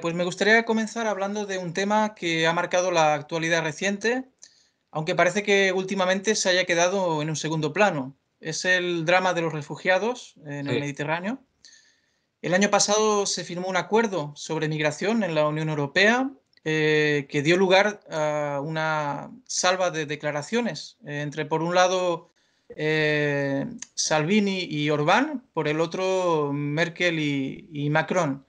Pues me gustaría comenzar hablando de un tema que ha marcado la actualidad reciente, aunque parece que últimamente se haya quedado en un segundo plano. Es el drama de los refugiados en el Sí, Mediterráneo. El año pasado se firmó un acuerdo sobre migración en la Unión Europea que dio lugar a una salva de declaraciones entre, por un lado, Salvini y Orbán, por el otro, Merkel y Macron.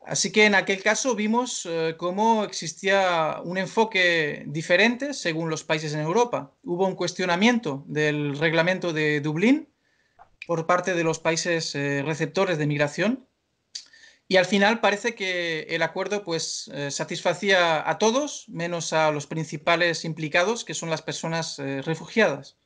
Así que en aquel caso vimos cómo existía un enfoque diferente según los países en Europa. Hubo un cuestionamiento del reglamento de Dublín por parte de los países receptores de migración y al final parece que el acuerdo pues satisfacía a todos menos a los principales implicados, que son las personas refugiadas.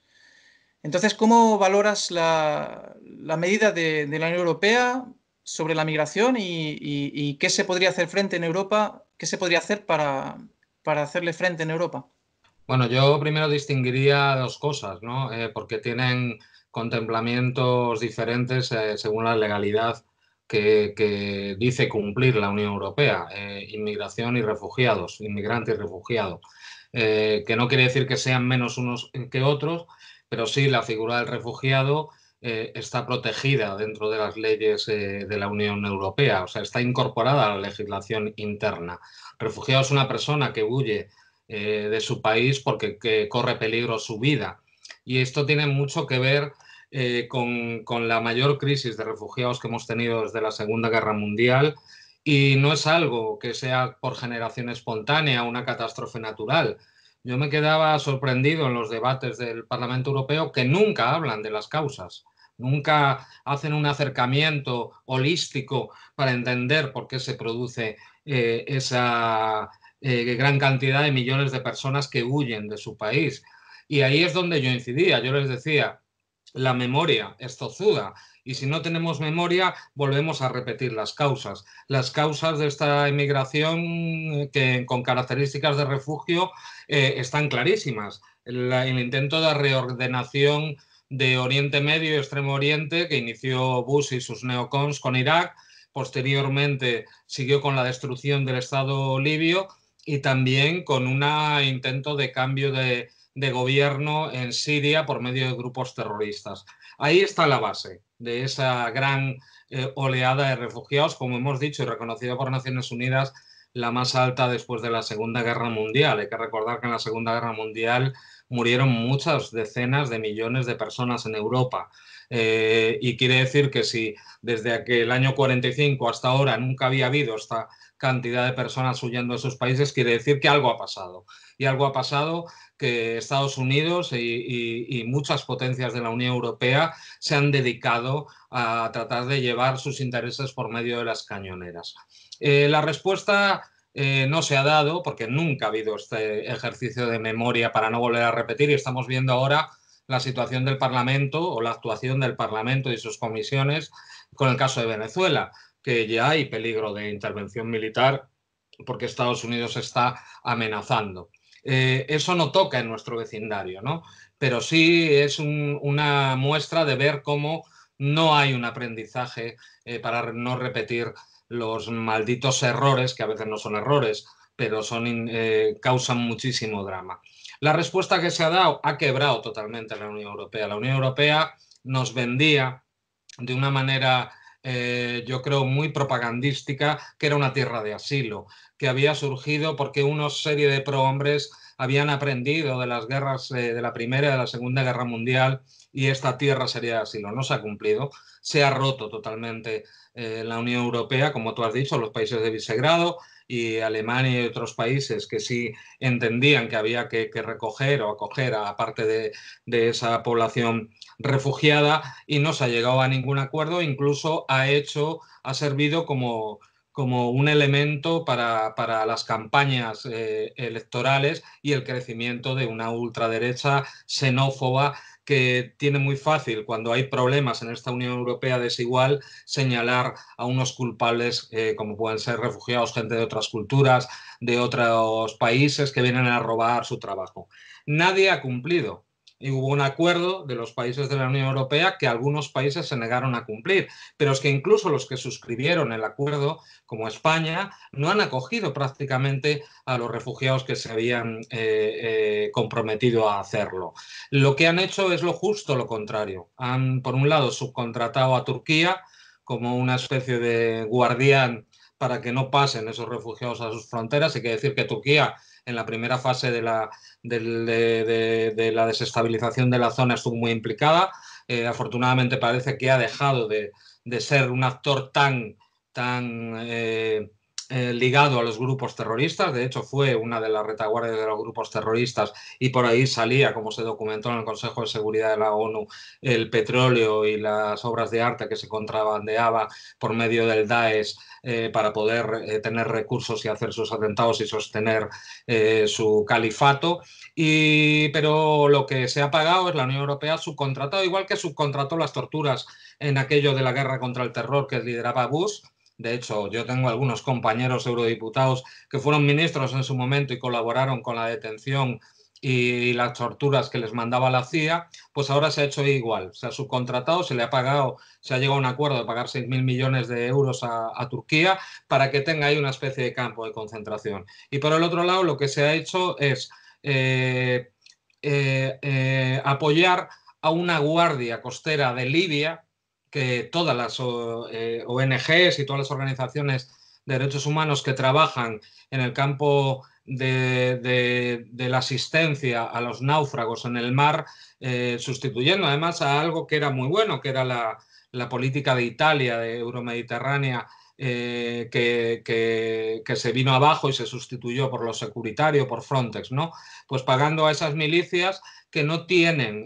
Entonces, ¿cómo valoras la medida de la Unión Europea sobre la migración y qué se podría hacer frente en Europa, qué se podría hacer para hacerle frente en Europa? bueno, yo primero distinguiría dos cosas, ¿no? Porque tienen contemplamientos diferentes según la legalidad que dice cumplir la Unión Europea, inmigración y refugiados, inmigrante y refugiado, que no quiere decir que sean menos unos que otros, pero sí la figura del refugiado está protegida dentro de las leyes de la Unión Europea, o sea, está incorporada a la legislación interna. Refugiado es una persona que huye de su país porque que corre peligro su vida. Y esto tiene mucho que ver con la mayor crisis de refugiados que hemos tenido desde la Segunda Guerra Mundial y no es algo que sea por generación espontánea, una catástrofe natural. Yo me quedaba sorprendido en los debates del Parlamento Europeo que nunca hablan de las causas, nunca hacen un acercamiento holístico para entender por qué se produce esa gran cantidad de millones de personas que huyen de su país. Y ahí es donde yo incidía, yo les decía, la memoria es tozuda y si no tenemos memoria volvemos a repetir las causas. Las causas de esta inmigración con características de refugio están clarísimas. El intento de reordenación de Oriente Medio y Extremo Oriente que inició Bush y sus neocons con Irak, posteriormente siguió con la destrucción del Estado libio y también con un intento de cambio de gobierno en Siria por medio de grupos terroristas. Ahí está la base de esa gran oleada de refugiados, como hemos dicho y reconocida por Naciones Unidas, la más alta después de la Segunda Guerra Mundial. Hay que recordar que en la Segunda Guerra Mundial murieron muchas decenas de millones de personas en Europa. Y quiere decir que si desde aquel año 45 hasta ahora nunca había habido esta cantidad de personas huyendo de sus países, quiere decir que algo ha pasado. Y algo ha pasado que Estados Unidos y muchas potencias de la Unión Europea se han dedicado a tratar de llevar sus intereses por medio de las cañoneras. La respuesta no se ha dado porque nunca ha habido este ejercicio de memoria para no volver a repetir y estamos viendo ahora la situación del Parlamento o la actuación del Parlamento y sus comisiones con el caso de Venezuela, que ya hay peligro de intervención militar porque Estados Unidos está amenazando. Eso no toca en nuestro vecindario, ¿no? Pero sí es una muestra de ver cómo no hay un aprendizaje para no repetir los malditos errores, que a veces no son errores, pero causan muchísimo drama. La respuesta que se ha dado ha quebrado totalmente la Unión Europea. La Unión Europea nos vendía de una manera, yo creo, muy propagandística, que era una tierra de asilo, que había surgido porque una serie de prohombres habían aprendido de las guerras de la Primera y de la Segunda Guerra Mundial y esta tierra sería de asilo. No se ha cumplido, se ha roto totalmente la Unión Europea, como tú has dicho, los países de Visegrado y Alemania y otros países que sí entendían que había que recoger o acoger a parte de esa población refugiada y no se ha llegado a ningún acuerdo, incluso ha servido como un elemento para las campañas electorales y el crecimiento de una ultraderecha xenófoba que tiene muy fácil, cuando hay problemas en esta Unión Europea desigual, señalar a unos culpables como pueden ser refugiados, gente de otras culturas, de otros países que vienen a robar su trabajo. Nadie ha cumplido. y hubo un acuerdo de los países de la Unión Europea que algunos países se negaron a cumplir. Pero es que incluso los que suscribieron el acuerdo, como España, no han acogido prácticamente a los refugiados que se habían comprometido a hacerlo. Lo que han hecho es lo justo lo contrario. Han, por un lado, subcontratado a Turquía como una especie de guardián para que no pasen esos refugiados a sus fronteras. Hay que decir que Turquía, en la primera fase de la desestabilización de la zona, estuvo muy implicada. Afortunadamente parece que ha dejado de ser un actor tan ligado a los grupos terroristas. De hecho, fue una de las retaguardias de los grupos terroristas y por ahí salía, como se documentó en el Consejo de Seguridad de la ONU, el petróleo y las obras de arte que se contrabandeaba por medio del Daesh para poder tener recursos y hacer sus atentados y sostener su califato. Pero lo que se ha pagado es la Unión Europea subcontratado, igual que subcontrató las torturas en aquello de la guerra contra el terror que lideraba Bush. De hecho, yo tengo algunos compañeros eurodiputados que fueron ministros en su momento y colaboraron con la detención y las torturas que les mandaba la CIA, pues ahora se ha hecho igual. Se ha subcontratado, se le ha pagado, se ha llegado a un acuerdo de pagar 6.000 millones de euros a Turquía para que tenga ahí una especie de campo de concentración. Y por el otro lado, lo que se ha hecho es apoyar a una guardia costera de Libia que todas las ONGs y todas las organizaciones de derechos humanos que trabajan en el campo de la asistencia a los náufragos en el mar, sustituyendo además a algo que era muy bueno, que era la política de Italia, de euromediterránea, que se vino abajo y se sustituyó por lo securitario, por Frontex, ¿no? Pues pagando a esas milicias que no tienen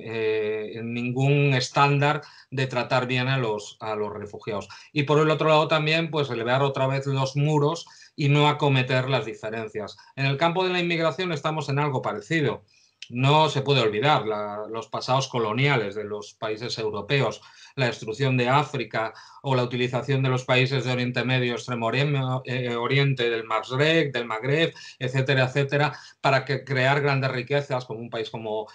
ningún estándar de tratar bien a los refugiados. Y por el otro lado también, pues elevar otra vez los muros y no acometer las diferencias. En el campo de la inmigración estamos en algo parecido. No se puede olvidar los pasados coloniales de los países europeos, la destrucción de África o la utilización de los países de Oriente Medio, Extremo Oriente, del Magreb, etcétera, etcétera, para crear grandes riquezas, como un país como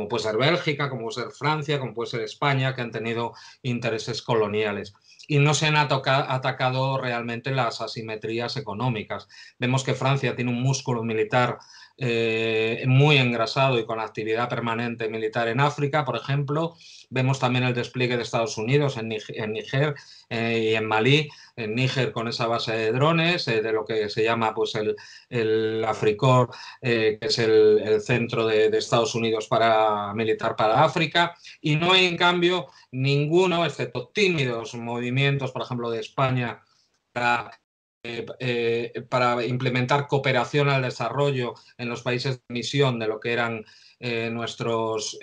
puede ser Bélgica, como puede ser Francia, como puede ser España, que han tenido intereses coloniales. Y no se han atacado realmente las asimetrías económicas. Vemos que Francia tiene un músculo militar muy engrasado y con actividad permanente militar en África, por ejemplo. Vemos también el despliegue de Estados Unidos en Níger y en Malí, en Níger con esa base de drones, de lo que se llama pues, el Africor, que es el centro de Estados Unidos militar para África, y no hay en cambio ninguno, excepto tímidos movimientos, por ejemplo, de España, para implementar cooperación al desarrollo en los países de misión de lo que eran nuestros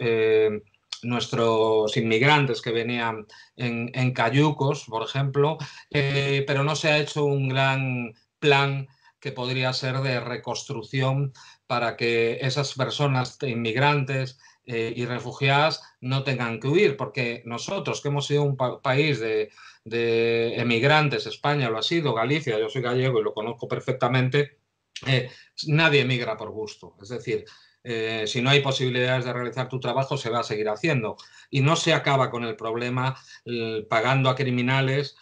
inmigrantes que venían en cayucos, por ejemplo, pero no se ha hecho un gran plan que podría ser de reconstrucción para que esas personas inmigrantes y refugiadas no tengan que huir, porque nosotros, que hemos sido un país de emigrantes, España lo ha sido, Galicia, yo soy gallego y lo conozco perfectamente, nadie emigra por gusto. Es decir, si no hay posibilidades de realizar tu trabajo, se va a seguir haciendo. Y no se acaba con el problema pagando a criminales,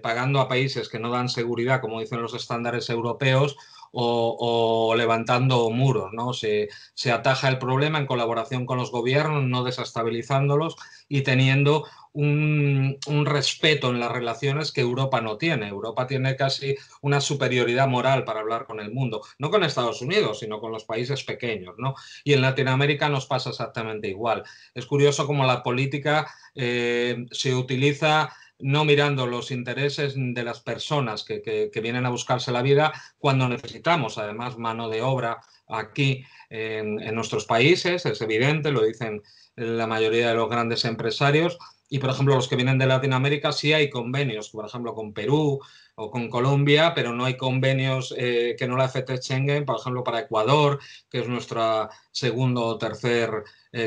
pagando a países que no dan seguridad, como dicen los estándares europeos, o levantando muros, ¿no? Se ataja el problema en colaboración con los gobiernos, no desestabilizándolos y teniendo un respeto en las relaciones que Europa no tiene. Europa tiene casi una superioridad moral para hablar con el mundo, no con Estados Unidos, sino con los países pequeños, ¿no? Y en Latinoamérica nos pasa exactamente igual. Es curioso cómo la política se utiliza no mirando los intereses de las personas que vienen a buscarse la vida cuando necesitamos, además, mano de obra aquí en nuestros países, es evidente, lo dicen la mayoría de los grandes empresarios. Y, por ejemplo, los que vienen de Latinoamérica sí hay convenios, por ejemplo, con Perú o con Colombia, pero no hay convenios que no le afecte Schengen, por ejemplo, para Ecuador, que es nuestro segundo o tercer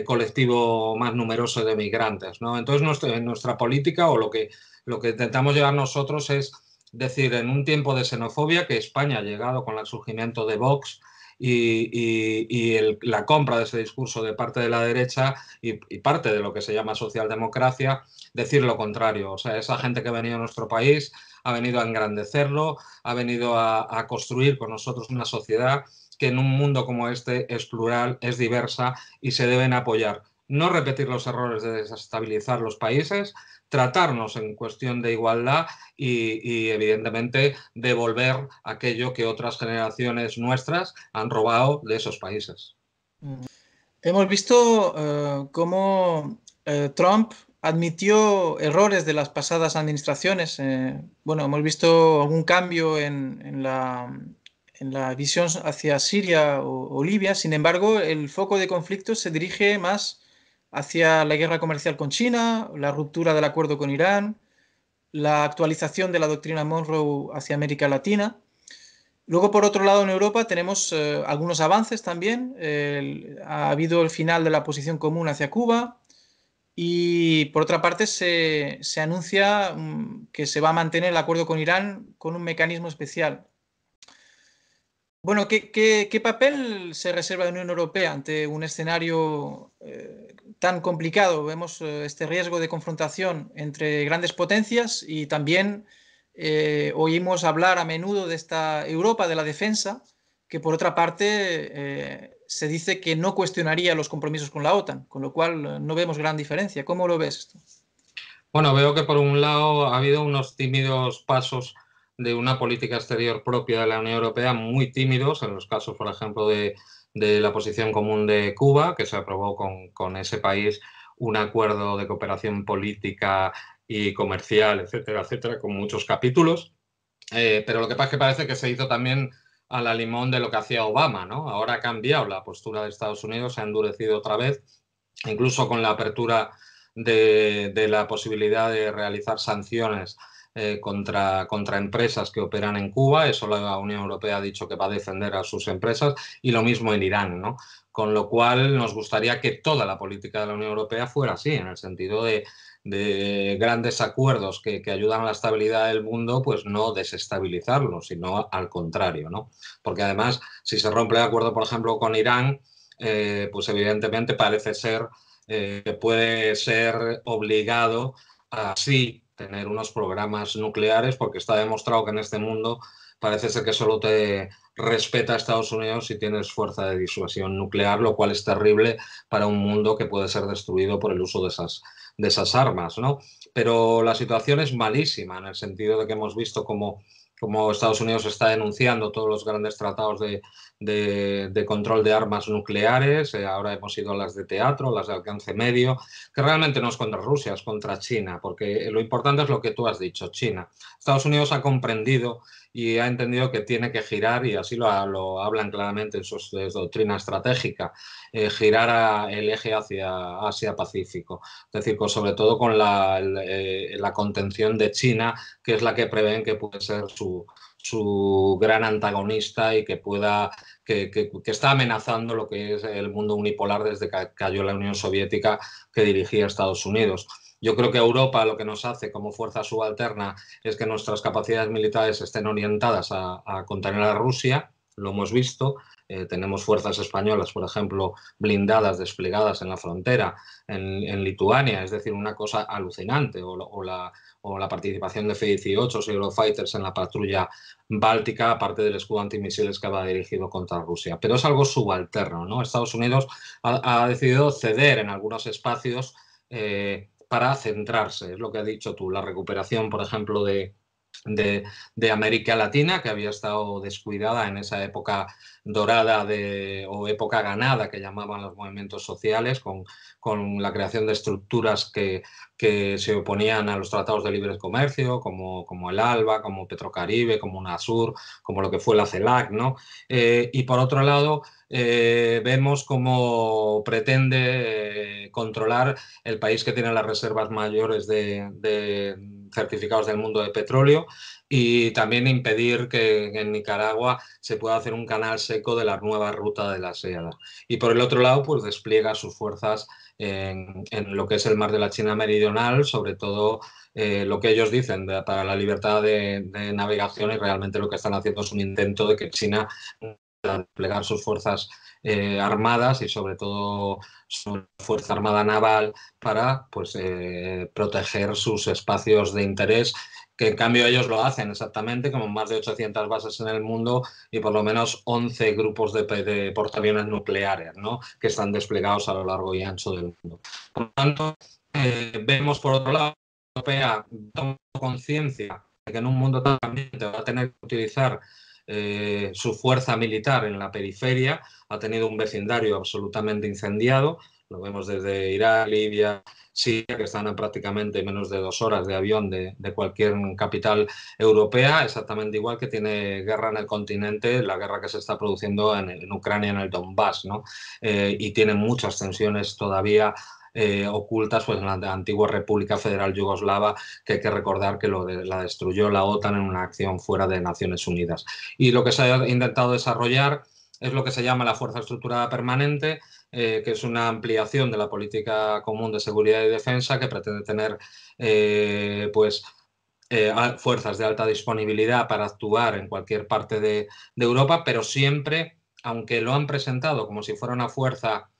colectivo más numeroso de migrantes, ¿no? Entonces, nuestra política o lo que intentamos llevar nosotros es decir, en un tiempo de xenofobia que España ha llegado con el surgimiento de Vox la compra de ese discurso de parte de la derecha y parte de lo que se llama socialdemocracia, decir lo contrario. O sea, esa gente que ha venido a nuestro país ha venido a engrandecerlo, ha venido a construir con nosotros una sociedad que en un mundo como este es plural, es diversa y se deben apoyar. No repetir los errores de desestabilizar los países, tratarnos en cuestión de igualdad y evidentemente devolver aquello que otras generaciones nuestras han robado de esos países. Hemos visto cómo Trump admitió errores de las pasadas administraciones. Bueno, hemos visto algún cambio en la visión hacia Siria o Libia. Sin embargo, el foco de conflicto se dirige más hacia la guerra comercial con China, la ruptura del acuerdo con Irán, la actualización de la doctrina Monroe hacia América Latina. Luego, por otro lado, en Europa tenemos algunos avances también. Ha habido el final de la posición común hacia Cuba y, por otra parte, se anuncia que se va a mantener el acuerdo con Irán con un mecanismo especial. Bueno, ¿qué papel se reserva la Unión Europea ante un escenario tan complicado? Vemos este riesgo de confrontación entre grandes potencias y también oímos hablar a menudo de esta Europa de la defensa, que por otra parte se dice que no cuestionaría los compromisos con la OTAN, con lo cual no vemos gran diferencia. ¿Cómo lo ves esto? Bueno, veo que por un lado ha habido unos tímidos pasos de una política exterior propia de la Unión Europea, muy tímidos, en los casos, por ejemplo, de la posición común de Cuba, que se aprobó con ese país un acuerdo de cooperación política y comercial, etcétera, etcétera, con muchos capítulos. Pero lo que pasa es que parece que se hizo también a la limón de lo que hacía Obama, ¿no? Ahora ha cambiado la postura de Estados Unidos, se ha endurecido otra vez, incluso con la apertura de la posibilidad de realizar sanciones contra empresas que operan en Cuba. Eso la Unión Europea ha dicho que va a defender a sus empresas y lo mismo en Irán, ¿no? Con lo cual nos gustaría que toda la política de la Unión Europea fuera así, en el sentido de grandes acuerdos que ayudan a la estabilidad del mundo, pues no desestabilizarlo, sino al contrario, ¿no? Porque además, si se rompe el acuerdo, por ejemplo, con Irán, pues evidentemente parece ser que puede ser obligado a sí tener unos programas nucleares, porque está demostrado que en este mundo parece ser que solo te respeta a Estados Unidos si tienes fuerza de disuasión nuclear, lo cual es terrible para un mundo que puede ser destruido por el uso de esas armas, ¿no? Pero la situación es malísima en el sentido de que hemos visto como Estados Unidos está denunciando todos los grandes tratados de control de armas nucleares. Ahora hemos ido a las de teatro, las de alcance medio, que realmente no es contra Rusia, es contra China, porque lo importante es lo que tú has dicho, China. Estados Unidos ha comprendido y ha entendido que tiene que girar, y así lo hablan claramente en su doctrina estratégica, girar el eje hacia Asia-Pacífico. Es decir, sobre todo con la contención de China, que es la que prevén que puede ser su gran antagonista y que está amenazando lo que es el mundo unipolar desde que cayó la Unión Soviética, que dirigía Estados Unidos. Yo creo que Europa lo que nos hace como fuerza subalterna es que nuestras capacidades militares estén orientadas a contener a Rusia, lo hemos visto. Tenemos fuerzas españolas, por ejemplo, blindadas, desplegadas en la frontera, en Lituania, es decir, una cosa alucinante, o la participación de F-18 y Eurofighters en la patrulla báltica, aparte del escudo antimisiles que va dirigido contra Rusia. Pero es algo subalterno, ¿no? Estados Unidos ha decidido ceder en algunos espacios para centrarse, es lo que has dicho tú, la recuperación, por ejemplo, de América Latina, que había estado descuidada en esa época dorada o época ganada que llamaban los movimientos sociales, con la creación de estructuras que se oponían a los tratados de libre comercio, como el ALBA, como Petrocaribe, como UNASUR, como lo que fue la CELAC, ¿no? Y por otro lado, vemos cómo pretende controlar el país que tiene las reservas mayores de certificados del mundo de petróleo, y también impedir que en Nicaragua se pueda hacer un canal seco de la nueva ruta de la seda. Y por el otro lado, pues despliega sus fuerzas en lo que es el mar de la China Meridional, sobre todo lo que ellos dicen para la libertad de navegación, y realmente lo que están haciendo es un intento de que China a desplegar sus fuerzas armadas y sobre todo su fuerza armada naval para pues, proteger sus espacios de interés, que en cambio ellos lo hacen exactamente, como más de 800 bases en el mundo y por lo menos 11 grupos de portaaviones nucleares, ¿no?, que están desplegados a lo largo y ancho del mundo. Por lo tanto, vemos por otro lado, la Unión Europea toma conciencia de que en un mundo tan cambiante va a tener que utilizar su fuerza militar en la periferia. Ha tenido un vecindario absolutamente incendiado, lo vemos desde Irak, Libia, Siria, que están a prácticamente menos de 2 horas de avión de cualquier capital europea, exactamente igual que tiene guerra en el continente, la guerra que se está produciendo en Ucrania, en el Donbass, ¿no? Y tiene muchas tensiones todavía ocultas pues, en la antigua República Federal Yugoslava, que hay que recordar que la destruyó la OTAN en una acción fuera de Naciones Unidas. Y lo que se ha intentado desarrollar es lo que se llama la Fuerza Estructurada Permanente, que es una ampliación de la política común de seguridad y defensa que pretende tener pues, fuerzas de alta disponibilidad para actuar en cualquier parte de Europa, pero siempre, aunque lo han presentado como si fuera una fuerza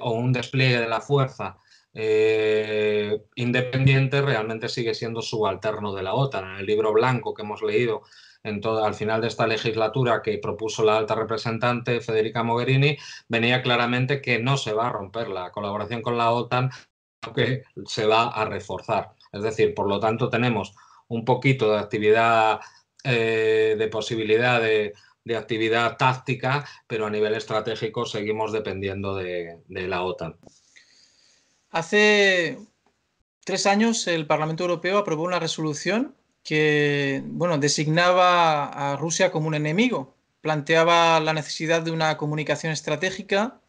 o un despliegue de la fuerza independiente, realmente sigue siendo subalterno de la OTAN. En el libro blanco que hemos leído al final de esta legislatura, que propuso la alta representante Federica Mogherini, venía claramente que no se va a romper la colaboración con la OTAN, aunque se va a reforzar. Es decir, por lo tanto, tenemos un poquito de actividad, de posibilidad de actividad táctica, pero a nivel estratégico seguimos dependiendo de la OTAN. Hace 3 años el Parlamento Europeo aprobó una resolución que, bueno, designaba a Rusia como un enemigo, planteaba la necesidad de una comunicación estratégica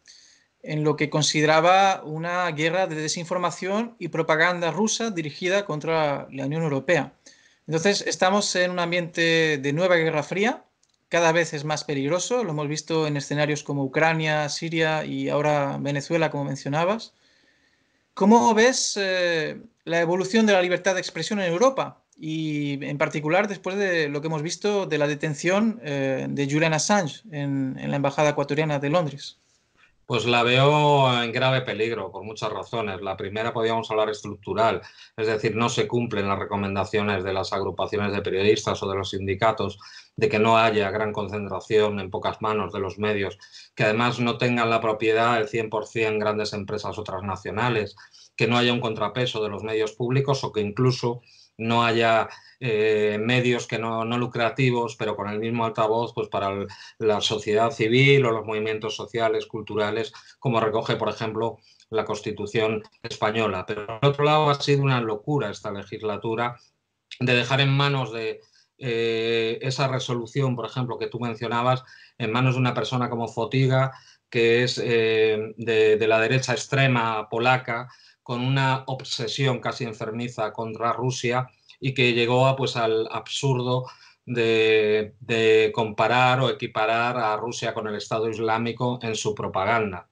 en lo que consideraba una guerra de desinformación y propaganda rusa dirigida contra la Unión Europea. Entonces, estamos en un ambiente de nueva Guerra Fría, cada vez es más peligroso, lo hemos visto en escenarios como Ucrania, Siria y ahora Venezuela, como mencionabas. ¿Cómo ves la evolución de la libertad de expresión en Europa? Y en particular después de lo que hemos visto de la detención de Julian Assange en la Embajada Ecuatoriana de Londres. Pues la veo en grave peligro por muchas razones. La primera, podríamos hablar estructural, es decir, no se cumplen las recomendaciones de las agrupaciones de periodistas o de los sindicatos de que no haya gran concentración en pocas manos de los medios, que además no tengan la propiedad del 100% grandes empresas o transnacionales, que no haya un contrapeso de los medios públicos o que incluso no haya medios que no lucrativos, pero con el mismo altavoz pues para la sociedad civil o los movimientos sociales, culturales, como recoge, por ejemplo, la Constitución española. Pero, por otro lado, ha sido una locura esta legislatura de dejar en manos de esa resolución, por ejemplo, que tú mencionabas, en manos de una persona como Fotyga, que es de la derecha extrema polaca, con una obsesión casi enfermiza contra Rusia y que llegó pues, al absurdo de comparar o equiparar a Rusia con el Estado Islámico en su propaganda.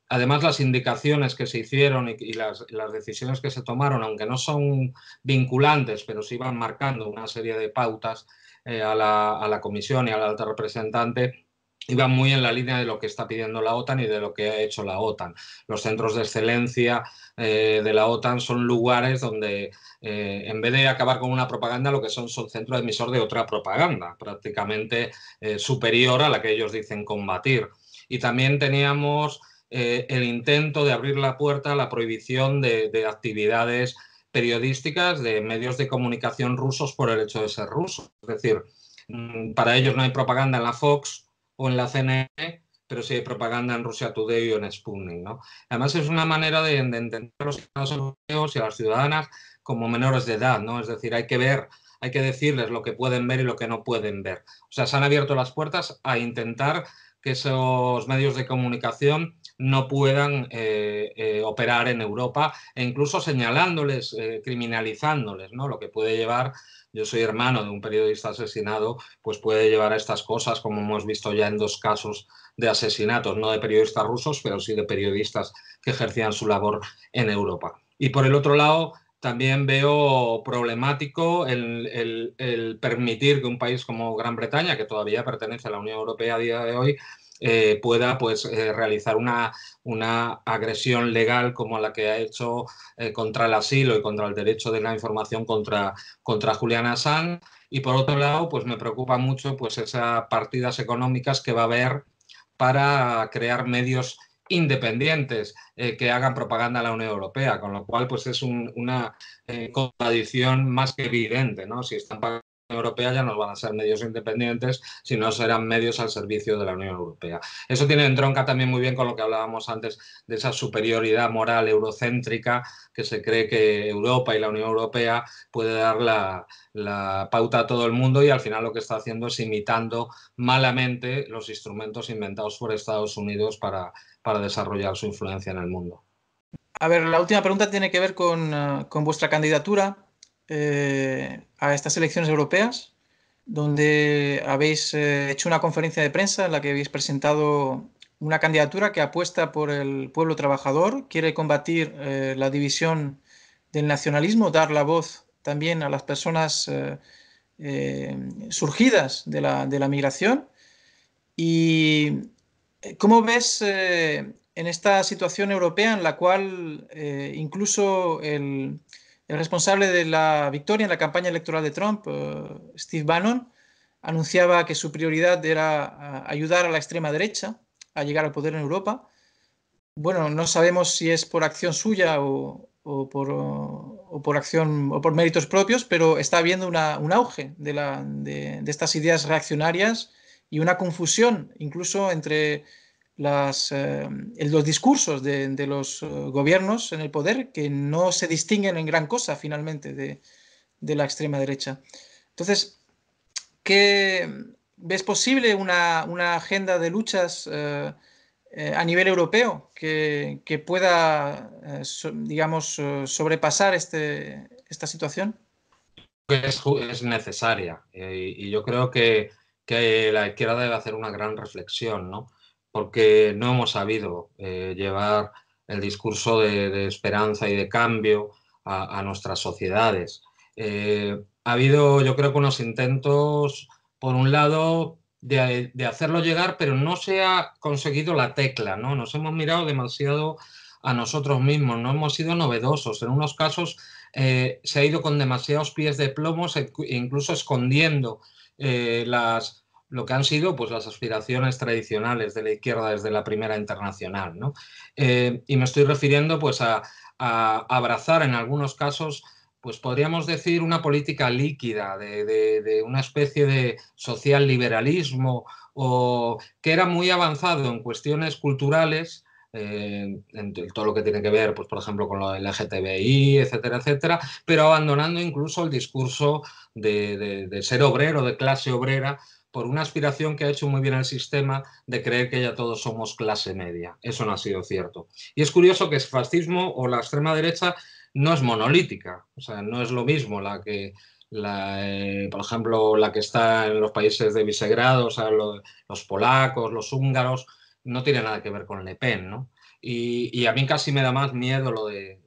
Además, las indicaciones que se hicieron y las decisiones que se tomaron, aunque no son vinculantes, pero sí van marcando una serie de pautas a la Comisión y a la alta representante, iban muy en la línea de lo que está pidiendo la OTAN y de lo que ha hecho la OTAN. Los centros de excelencia de la OTAN son lugares donde, en vez de acabar con una propaganda, lo que son centros emisor de otra propaganda, prácticamente superior a la que ellos dicen combatir. Y también teníamos el intento de abrir la puerta a la prohibición de actividades periodísticas de medios de comunicación rusos por el hecho de ser rusos. Es decir, para ellos no hay propaganda en la Fox o en la CNN, pero sí hay propaganda en Russia Today o en Sputnik, ¿no? Además, es una manera de entender a los ciudadanos europeos y a las ciudadanas como menores de edad, ¿no? Es decir, hay que decirles lo que pueden ver y lo que no pueden ver. O sea, se han abierto las puertas a intentar que esos medios de comunicación no puedan operar en Europa e incluso señalándoles, criminalizándoles, ¿no? Lo que puede llevar, yo soy hermano de un periodista asesinado, pues puede llevar a estas cosas, como hemos visto ya en 2 casos de asesinatos, no de periodistas rusos, pero sí de periodistas que ejercían su labor en Europa. Y por el otro lado, también veo problemático el permitir que un país como Gran Bretaña, que todavía pertenece a la Unión Europea a día de hoy, pueda pues, realizar una agresión legal como la que ha hecho contra el asilo y contra el derecho de la información contra Julian Assange. Y por otro lado, pues me preocupa mucho pues, esas partidas económicas que va a haber para crear medios independientes que hagan propaganda a la Unión Europea, con lo cual pues es una contradicción más que evidente, ¿no? Si están pagando la Unión Europea ya no van a ser medios independientes, sino serán medios al servicio de la Unión Europea. Eso tiene entronca también muy bien con lo que hablábamos antes de esa superioridad moral eurocéntrica que se cree que Europa y la Unión Europea puede dar la pauta a todo el mundo, y al final lo que está haciendo es imitando malamente los instrumentos inventados por Estados Unidos para desarrollar su influencia en el mundo. A ver, la última pregunta tiene que ver con vuestra candidatura a estas elecciones europeas, donde habéis hecho una conferencia de prensa en la que habéis presentado una candidatura que apuesta por el pueblo trabajador, quiere combatir la división del nacionalismo, dar la voz también a las personas surgidas de la migración. ¿Y cómo ves en esta situación europea en la cual incluso el responsable de la victoria en la campaña electoral de Trump, Steve Bannon, anunciaba que su prioridad era ayudar a la extrema derecha a llegar al poder en Europa? Bueno, no sabemos si es por acción suya o por acción o por méritos propios, pero está habiendo un auge de estas ideas reaccionarias y una confusión incluso entre los discursos de los gobiernos en el poder, que no se distinguen en gran cosa finalmente de la extrema derecha. Entonces, ¿qué ves posible una agenda de luchas a nivel europeo que pueda, digamos, sobrepasar esta situación? Es necesaria, y yo creo que la izquierda debe hacer una gran reflexión, ¿no? Porque no hemos sabido llevar el discurso de esperanza y de cambio a nuestras sociedades. Ha habido, yo creo, que unos intentos, por un lado, de hacerlo llegar, pero no se ha conseguido la tecla, ¿no? Nos hemos mirado demasiado a nosotros mismos, no hemos sido novedosos. En unos casos se ha ido con demasiados pies de plomo, incluso escondiendo lo que han sido pues, las aspiraciones tradicionales de la izquierda desde la Primera Internacional, ¿no? Y me estoy refiriendo pues, a abrazar en algunos casos, pues podríamos decir, una política líquida de una especie de social liberalismo, o que era muy avanzado en cuestiones culturales, en todo lo que tiene que ver, pues, por ejemplo, con lo del LGTBI, etcétera, etcétera, pero abandonando incluso el discurso de ser obrero, de clase obrera, por una aspiración que ha hecho muy bien el sistema de creer que ya todos somos clase media. Eso no ha sido cierto. Y es curioso que el fascismo o la extrema derecha no es monolítica, o sea, no es lo mismo por ejemplo, la que está en los países de Visegrado, o sea, los polacos, los húngaros, no tiene nada que ver con Le Pen, ¿no? Y a mí casi me da más miedo lo de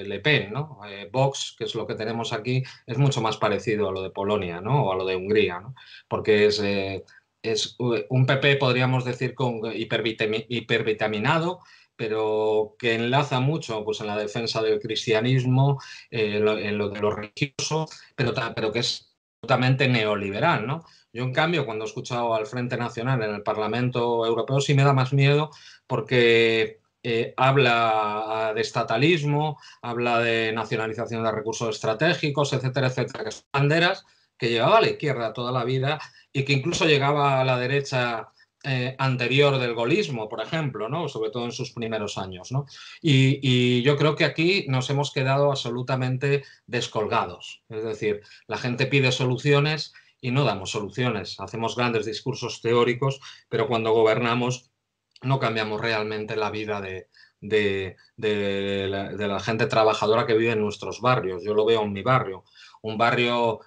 Le Pen, ¿no? Vox, que es lo que tenemos aquí, es mucho más parecido a lo de Polonia, ¿no? O a lo de Hungría, ¿no? Porque es un PP, podríamos decir, con hipervitaminado, pero que enlaza mucho pues, en la defensa del cristianismo, en lo de lo religioso, pero que es absolutamente neoliberal, ¿no? Yo, en cambio, cuando he escuchado al Frente Nacional en el Parlamento Europeo, sí me da más miedo, porque habla de estatalismo, habla de nacionalización de recursos estratégicos, etcétera, etcétera, que son banderas que llevaba a la izquierda toda la vida y que incluso llegaba a la derecha anterior del gaullismo, por ejemplo, ¿no? Sobre todo en sus primeros años, ¿no? Y yo creo que aquí nos hemos quedado absolutamente descolgados. Es decir, la gente pide soluciones y no damos soluciones. Hacemos grandes discursos teóricos, pero cuando gobernamos no cambiamos realmente la vida de la gente trabajadora que vive en nuestros barrios. Yo lo veo en mi barrio. Un barrio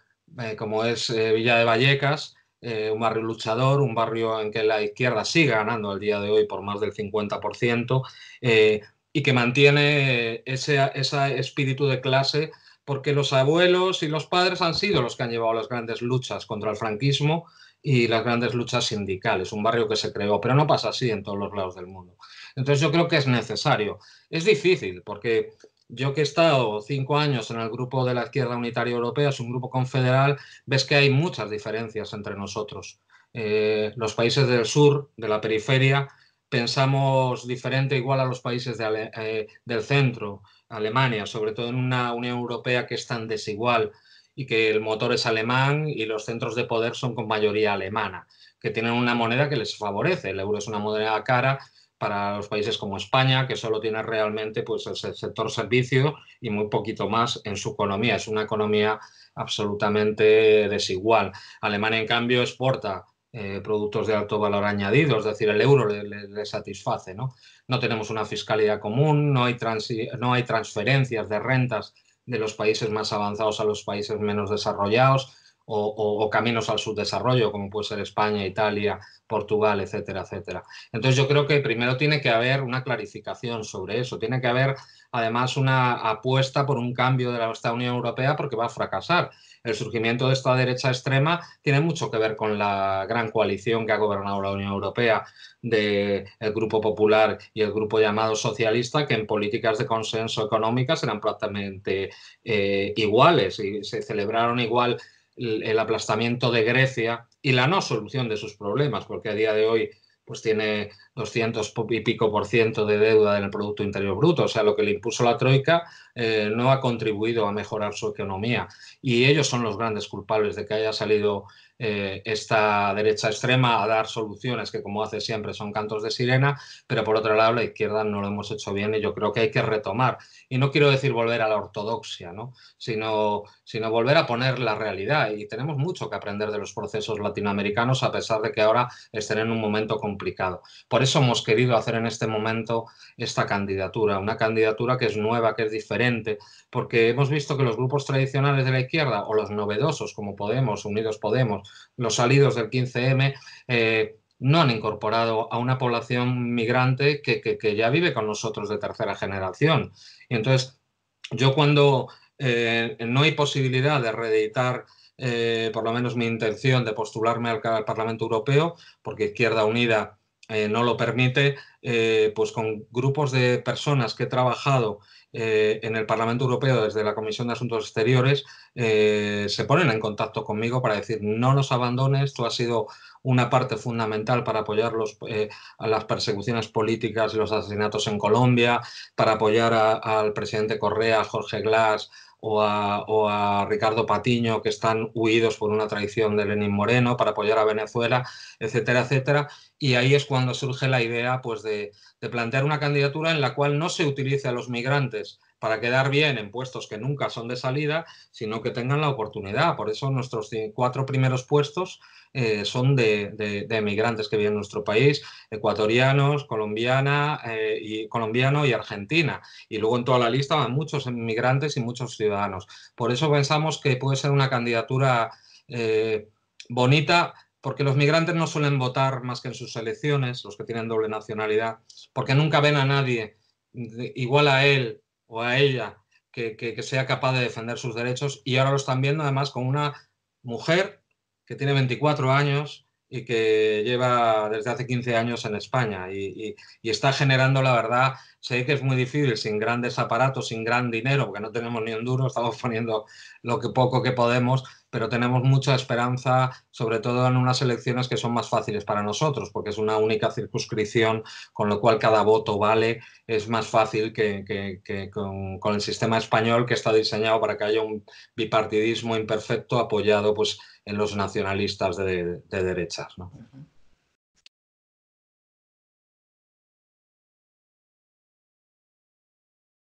como es Villa de Vallecas, un barrio luchador, un barrio en que la izquierda sigue ganando al día de hoy por más del 50%, y que mantiene ese espíritu de clase porque los abuelos y los padres han sido los que han llevado las grandes luchas contra el franquismo y las grandes luchas sindicales, un barrio que se creó, pero no pasa así en todos los lados del mundo. Entonces yo creo que es necesario. Es difícil, porque yo que he estado 5 años en el grupo de la Izquierda Unitaria Europea, es un grupo confederal, ves que hay muchas diferencias entre nosotros. Los países del sur, de la periferia, pensamos diferente igual a los países del centro, Alemania, sobre todo en una Unión Europea que es tan desigual y que el motor es alemán y los centros de poder son con mayoría alemana, que tienen una moneda que les favorece. El euro es una moneda cara para los países como España, que solo tiene realmente pues, el sector servicio y muy poquito más en su economía. Es una economía absolutamente desigual. Alemania, en cambio, exporta productos de alto valor añadido, es decir, el euro le satisface, ¿no? No tenemos una fiscalidad común, no hay transferencias de rentas de los países más avanzados a los países menos desarrollados o caminos al subdesarrollo, como puede ser España, Italia, Portugal, etcétera, etcétera. Entonces yo creo que primero tiene que haber una clarificación sobre eso, tiene que haber además una apuesta por un cambio de esta Unión Europea porque va a fracasar. El surgimiento de esta derecha extrema tiene mucho que ver con la gran coalición que ha gobernado la Unión Europea del Grupo Popular y el grupo llamado socialista, que en políticas de consenso económicas eran prácticamente iguales y se celebraron igual el aplastamiento de Grecia y la no solución de sus problemas, porque a día de hoy pues tiene 200 y pico por ciento de deuda en el Producto Interior Bruto, o sea, lo que le impuso la Troika no ha contribuido a mejorar su economía y ellos son los grandes culpables de que haya salido esta derecha extrema a dar soluciones que, como hace siempre, son cantos de sirena, pero por otro lado la izquierda no lo hemos hecho bien y yo creo que hay que retomar. Y no quiero decir volver a la ortodoxia, ¿no? sino volver a poner la realidad. Y tenemos mucho que aprender de los procesos latinoamericanos a pesar de que ahora estén en un momento complicado. Por eso hemos querido hacer en este momento esta candidatura, una candidatura que es nueva, que es diferente, porque hemos visto que los grupos tradicionales de la izquierda o los novedosos como Podemos, Unidos Podemos, los salidos del 15M, no han incorporado a una población migrante que ya vive con nosotros de tercera generación. Y entonces, yo cuando no hay posibilidad de reeditar por lo menos mi intención de postularme al Parlamento Europeo, porque Izquierda Unida no lo permite, pues con grupos de personas que he trabajado en el Parlamento Europeo desde la Comisión de Asuntos Exteriores se ponen en contacto conmigo para decir no nos abandones, tú has sido una parte fundamental para apoyar a las persecuciones políticas y los asesinatos en Colombia, para apoyar al presidente Correa, a Jorge Glass o a Ricardo Patiño, que están huidos por una traición de Lenín Moreno, para apoyar a Venezuela, etcétera, etcétera. Y ahí es cuando surge la idea pues, de plantear una candidatura en la cual no se utilice a los migrantes para quedar bien en puestos que nunca son de salida, sino que tengan la oportunidad. Por eso nuestros 4 primeros puestos son de migrantes que viven en nuestro país, ecuatorianos, colombiano y Argentina. Y luego en toda la lista van muchos inmigrantes y muchos ciudadanos. Por eso pensamos que puede ser una candidatura bonita, porque los migrantes no suelen votar más que en sus elecciones, los que tienen doble nacionalidad, porque nunca ven a nadie igual a él o a ella que sea capaz de defender sus derechos, y ahora lo están viendo además con una mujer que tiene 24 años y que lleva desde hace 15 años en España y está generando, la verdad, sé que es muy difícil sin grandes aparatos, sin gran dinero, porque no tenemos ni un duro, estamos poniendo lo que poco que podemos, pero tenemos mucha esperanza, sobre todo en unas elecciones que son más fáciles para nosotros, porque es una única circunscripción, con lo cual cada voto vale, es más fácil que con el sistema español, que está diseñado para que haya un bipartidismo imperfecto apoyado pues, en los nacionalistas de derechas, ¿no?